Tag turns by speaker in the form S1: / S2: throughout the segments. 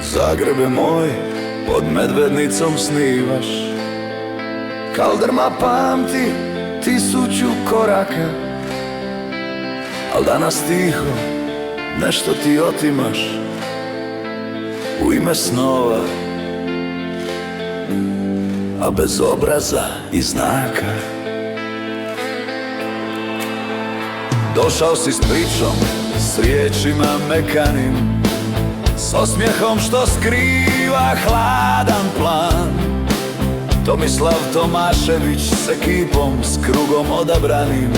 S1: Zagrebe moj, pod Medvednicom snivaš. Kaldrma pamti 1000 koraka, al danas tiho nešto ti otimaš u ime snova, a bez obraza i znaka. Došao si s pričom, s riječima mekanim, s osmijehom što skriva hladan plan. Tomislav Tomašević s ekipom, s krugom odabranim,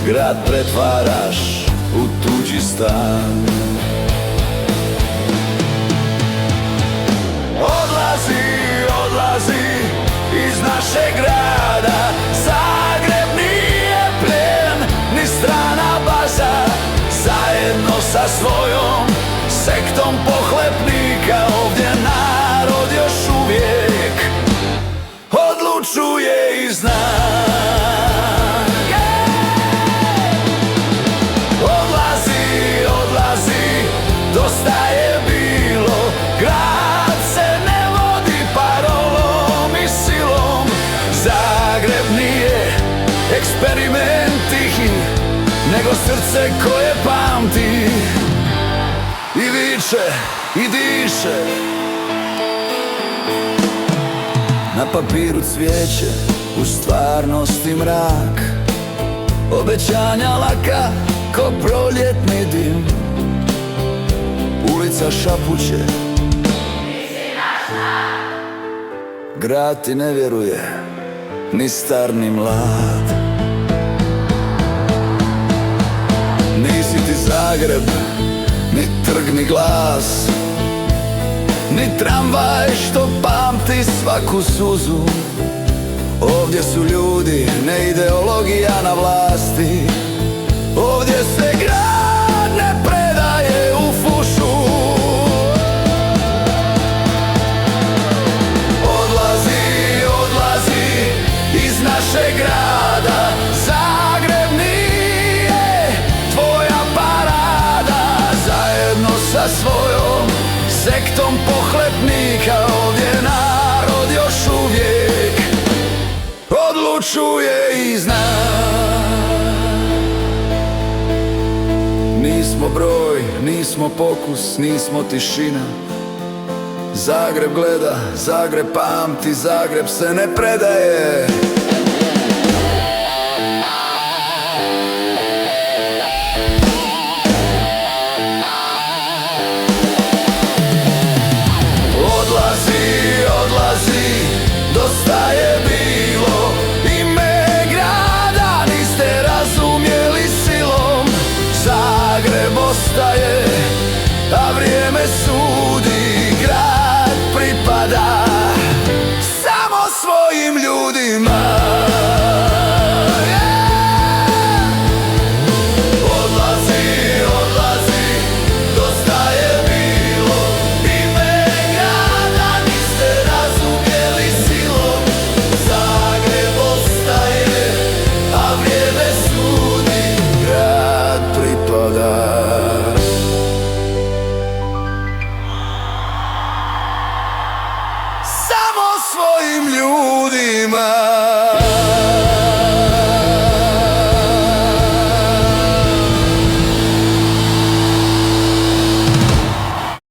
S1: grad pretvaraš u tuđi stan. Odlazi, odlazi iz našeg grada. Zagreb nije plijen, ni strana baza. Zajedno sa svojom sektom pohlepnika ovdje narod još uvijek odlučuje i zna. Odlazi, odlazi, dosta je bilo. Grad se ne vodi parolom i silom. Zagreb nije eksperiment tihi, nego srce koje pamti i viče i diše. Na papiru cvijeće, u stvarnosti mrak. Obećanja laka ko proljetni dim. Ulica šapuće, grad ti ne vjeruje, ni star ni mlad. Nisi ti Zagreb, ni trg ni glas, ni tramvaj što pamti svaku suzu. Ovdje su ljudi, ne ideologija na vlasti. Ovdje se grad ne predaje u fušu. Odlazi, odlazi iz našeg grada. Zagreb nije tvoja parada. Zajedno sa svojom sektom pohlepnika ovdje narod još uvijek odlučuje i zna. Nismo broj, nismo pokus, nismo tišina. Zagreb gleda, Zagreb pamti, Zagreb se ne predaje. Dosta je bilo. Ime grada niste razumjeli silom. Zagreb ostaje, a vrijeme sudi. Grad pripada samo svojim ljudima.